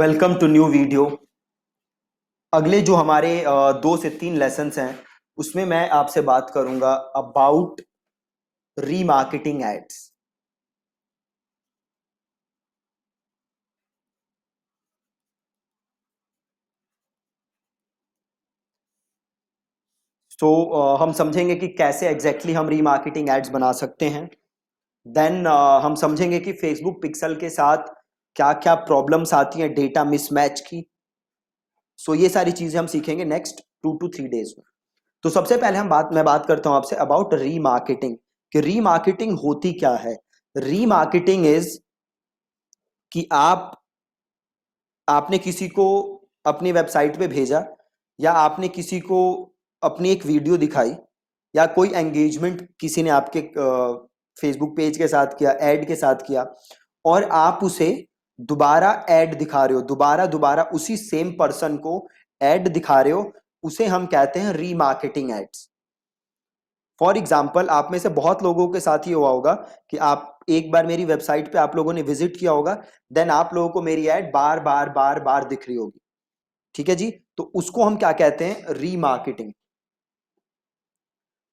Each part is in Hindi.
Welcome to new video. अगले जो हमारे 2 से 3 लेसन्स हैं उसमें मैं आपसे बात करूंगा अबाउट रीमार्केटिंग एड्स। हम समझेंगे कि कैसे एग्जैक्टली हम रीमार्केटिंग एड्स बना सकते हैं। देन हम समझेंगे कि फेसबुक पिक्सल के साथ क्या क्या प्रॉब्लम्स आती हैं डेटा मिसमैच की। ये सारी चीजें हम सीखेंगे नेक्स्ट 2 to 3 डेज में। तो सबसे पहले मैं बात करता हूं आपसे अबाउट रीमार्केटिंग कि रीमार्केटिंग होती क्या है। रीमार्केटिंग इज कि आपने किसी को अपनी वेबसाइट पे भेजा या आपने किसी को अपनी एक वीडियो दिखाई या कोई एंगेजमेंट किसी ने आपके फेसबुक पेज के साथ किया, ऐड के साथ किया, और आप उसे दोबारा ऐड दिखा रहे हो, दोबारा दोबारा उसी सेम पर्सन को ऐड दिखा रहे हो, उसे हम कहते हैं रीमार्केटिंग एड्स। फॉर एग्जाम्पल, आप में से बहुत लोगों के साथ ये हुआ होगा कि आप एक बार मेरी वेबसाइट पे आप लोगों ने विजिट किया होगा, देन आप लोगों को मेरी ऐड बार बार बार बार दिख रही होगी। ठीक है जी, तो उसको हम क्या कहते हैं, रीमार्केटिंग।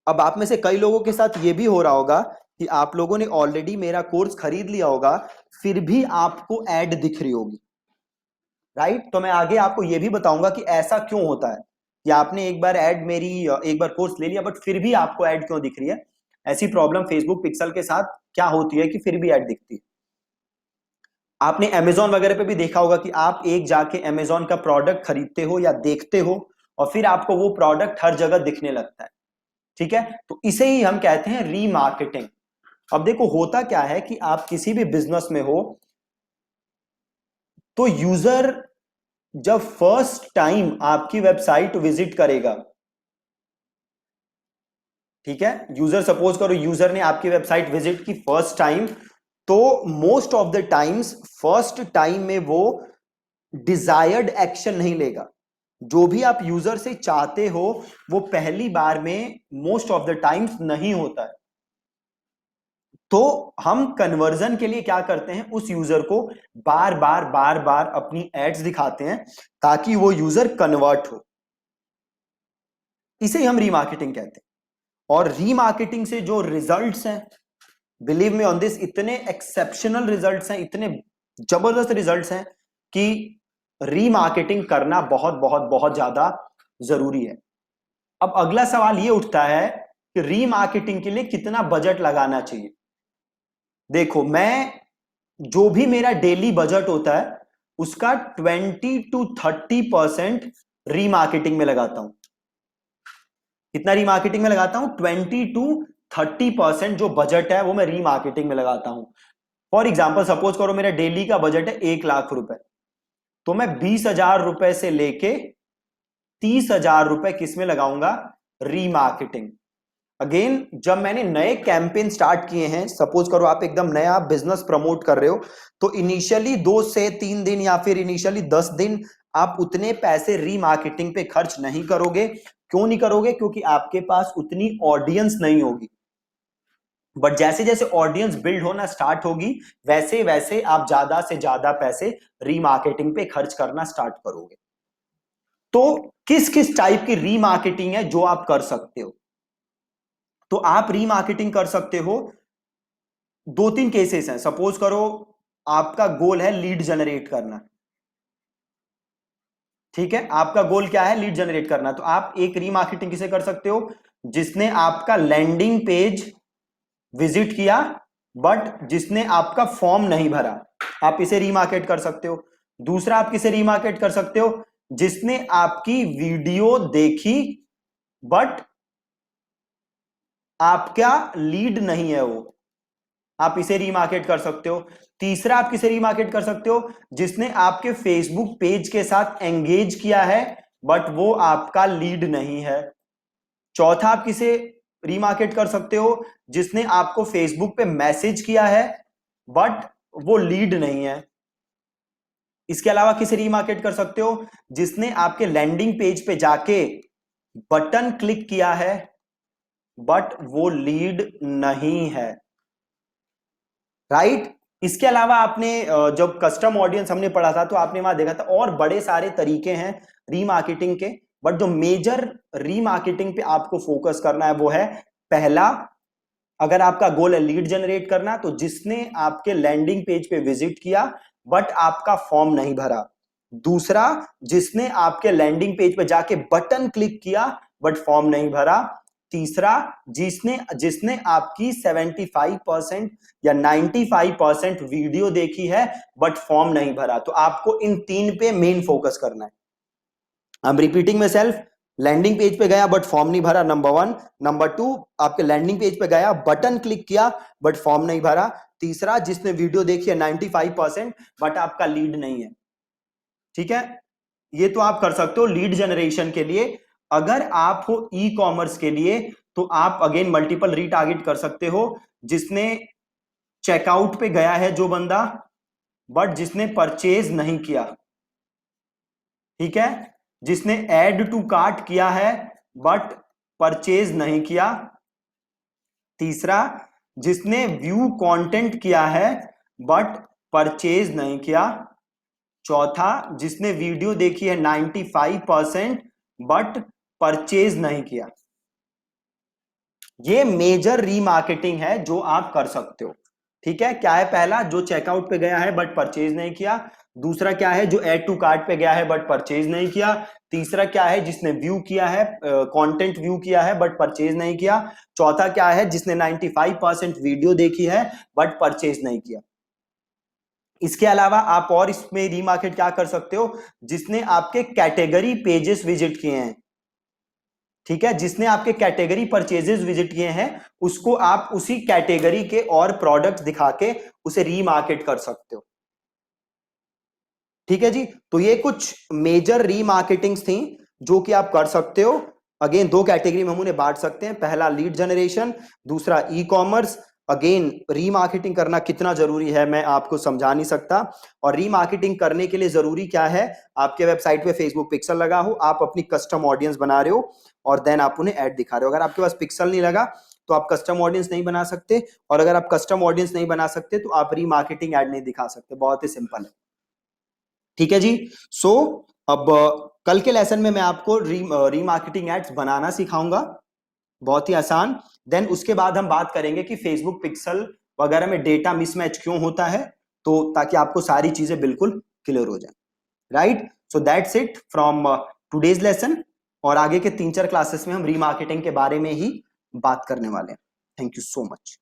अब आप में से कई लोगों के साथ ये भी हो रहा होगा कि आप लोगों ने ऑलरेडी मेरा कोर्स खरीद लिया होगा, फिर भी आपको ऐड दिख रही होगी, राइट। तो मैं आगे आपको ये भी बताऊंगा कि ऐसा क्यों होता है कि आपने एक बार एक बार कोर्स ले लिया बट फिर भी आपको ऐड क्यों दिख रही है। ऐसी प्रॉब्लम फेसबुक पिक्सल के साथ क्या होती है कि फिर भी ऐड दिखती है। आपने अमेजोन वगैरह पे भी देखा होगा कि आप एक जाके अमेजोन का प्रोडक्ट खरीदते हो या देखते हो और फिर आपको वो प्रोडक्ट हर जगह दिखने लगता है। ठीक है, तो इसे ही हम कहते हैं रीमार्केटिंग। अब देखो होता क्या है कि आप किसी भी बिजनेस में हो तो यूजर जब फर्स्ट टाइम आपकी वेबसाइट विजिट करेगा, ठीक है, यूजर सपोज करो यूजर ने आपकी वेबसाइट विजिट की फर्स्ट टाइम, तो most of the times first time में वो डिजायर्ड एक्शन नहीं लेगा। जो भी आप यूजर से चाहते हो वो पहली बार में मोस्ट ऑफ द टाइम्स नहीं होता है। तो हम कन्वर्जन के लिए क्या करते हैं, उस यूजर को बार बार बार बार अपनी एड्स दिखाते हैं ताकि वो यूजर कन्वर्ट हो। इसे हम रीमार्केटिंग कहते हैं। और रीमार्केटिंग से जो रिजल्ट्स हैं, बिलीव मी ऑन दिस, इतने एक्सेप्शनल रिजल्ट्स हैं, इतने जबरदस्त रिजल्ट्स हैं कि रीमार्केटिंग करना बहुत बहुत बहुत ज्यादा जरूरी है। अब अगला सवाल ये उठता है कि रीमार्केटिंग के लिए कितना बजट लगाना चाहिए। देखो, मैं जो भी मेरा डेली बजट होता है उसका 20 to 30% रीमार्केटिंग में लगाता हूं। कितना रीमार्केटिंग में लगाता हूं, 20 to 30% जो बजट है वो मैं रीमार्केटिंग में लगाता हूं। फॉर एग्जाम्पल, सपोज करो मेरा डेली का बजट है 1 लाख रुपए, तो मैं 20,000 रुपए से लेके 30,000 रुपए किस में लगाऊंगा, रीमार्केटिंग। अगेन, जब मैंने नए कैंपेन स्टार्ट किए हैं, सपोज करो आप एकदम नया बिजनेस प्रमोट कर रहे हो, तो इनिशियली 2 से 3 दिन या फिर इनिशियली 10 दिन आप उतने पैसे रीमार्केटिंग पे खर्च नहीं करोगे। क्यों नहीं करोगे, क्योंकि आपके पास उतनी ऑडियंस नहीं होगी। बट जैसे जैसे ऑडियंस बिल्ड होना स्टार्ट होगी वैसे वैसे आप ज्यादा से ज्यादा पैसे रीमार्केटिंग पे खर्च करना स्टार्ट करोगे। तो किस किस टाइप की रीमार्केटिंग है जो आप कर सकते हो। तो आप रीमार्केटिंग कर सकते हो, 2 3 केसेस हैं। सपोज करो आपका गोल है लीड जनरेट करना, ठीक है, आपका गोल क्या है, लीड जनरेट करना। तो आप एक रीमार्केटिंग किसे कर सकते हो, जिसने आपका लैंडिंग पेज विजिट किया बट जिसने आपका फॉर्म नहीं भरा, आप इसे रीमार्केट कर सकते हो। दूसरा आप किसे रीमार्केट कर सकते हो, जिसने आपकी वीडियो देखी बट आपका लीड नहीं है वो, आप इसे रीमार्केट कर सकते हो। तीसरा आप किसे रीमार्केट कर सकते हो, जिसने आपके फेसबुक पेज के साथ एंगेज किया है बट वो आपका लीड नहीं है। चौथा आप किसे रीमार्केट कर सकते हो, जिसने आपको फेसबुक पे मैसेज किया है बट वो लीड नहीं है। इसके अलावा किसे रीमार्केट कर सकते हो, जिसने आपके लैंडिंग पेज पे जाके बटन क्लिक किया है बट वो लीड नहीं है, राइट। इसके अलावा आपने जब कस्टम ऑडियंस हमने पढ़ा था तो आपने वहां देखा था और बड़े सारे तरीके हैं रीमार्केटिंग के, बट जो मेजर रीमार्केटिंग पे आपको फोकस करना है वो है, पहला, अगर आपका गोल है लीड जनरेट करना, तो जिसने आपके लैंडिंग पेज पे विजिट किया बट आपका फॉर्म नहीं भरा। दूसरा, जिसने आपके लैंडिंग पेज पे जाके बटन क्लिक किया बट फॉर्म नहीं भरा। तीसरा, जिसने जिसने आपकी 75% या 95% वीडियो देखी है बट फॉर्म नहीं भरा। तो आपको इन तीन पे मेन फोकस करना है। I am repeating myself. Landing page पे गया बट फॉर्म नहीं भरा, नंबर 1। नंबर 2, आपके लैंडिंग पेज पे गया, बटन क्लिक किया बट फॉर्म नहीं भरा। तीसरा, जिसने वीडियो देखी है 95% बट आपका लीड नहीं है। ठीक है, ये तो आप कर सकते हो लीड जनरेशन के लिए। अगर आप हो ई कॉमर्स के लिए तो आप अगेन मल्टीपल रीटारगेट कर सकते हो। जिसने चेकआउट पे गया है जो बंदा, बट जिसने परचेज नहीं किया। ठीक है, जिसने ऐड टू कार्ट किया है बट परचेज नहीं किया। तीसरा, जिसने व्यू कंटेंट किया है बट परचेज नहीं किया। चौथा, जिसने वीडियो देखी है 95% बट परचेज नहीं किया। ये मेजर रीमार्केटिंग है जो आप कर सकते हो। ठीक है, क्या है? पहला, जो चेकआउट पे गया है बट परचेज नहीं किया। दूसरा क्या है? जो ऐड टू कार्ट पे गया है बट परचेज नहीं किया। तीसरा क्या है? जिसने व्यू किया है, कंटेंट व्यू किया है बट परचेज नहीं किया। चौथा क्या है? जिसने 95% वीडियो देखी है बट परचेज नहीं किया। इसके अलावा आप और इसमें रीमार्केट क्या कर सकते हो? जिसने आपके कैटेगरी पेजेस विजिट किए हैं। ठीक है, जिसने आपके कैटेगरी परचेजेस विजिट किए हैं उसको आप उसी कैटेगरी के और प्रोडक्ट दिखा के उसे रीमार्केट कर सकते हो। ठीक है जी, तो ये कुछ मेजर रीमार्केटिंग्स थी जो कि आप कर सकते हो। अगेन दो कैटेगरी में हम उन्हें बांट सकते हैं, पहला लीड जनरेशन, दूसरा ई कॉमर्स। अगेन रीमार्केटिंग करना कितना जरूरी है मैं आपको समझा नहीं सकता। और रीमार्केटिंग करने के लिए जरूरी क्या है? आपके वेबसाइट पे फेसबुक पिक्सल लगा हो, आप अपनी कस्टम ऑडियंस बना रहे हो और देन आप उन्हें ऐड दिखा रहे हो। अगर आपके पास पिक्सल नहीं लगा तो आप कस्टम ऑडियंस नहीं बना सकते, और अगर आप कस्टम ऑडियंस नहीं बना सकते तो आप रीमार्केटिंग ऐड नहीं दिखा सकते। बहुत ही सिंपल है। ठीक है जी। सो अब कल के लेसन में मैं आपको रीमार्केटिंग एड्स बनाना सिखाऊंगा, बहुत ही आसान। देन उसके बाद हम बात करेंगे कि फेसबुक पिक्सल वगैरह में डेटा मिसमैच क्यों होता है, तो ताकि आपको सारी चीजें बिल्कुल क्लियर हो जाए। Right, so that's it from today's lesson. और आगे के 3-4 क्लासेस में हम रीमार्केटिंग के बारे में ही बात करने वाले हैं। Thank you so much.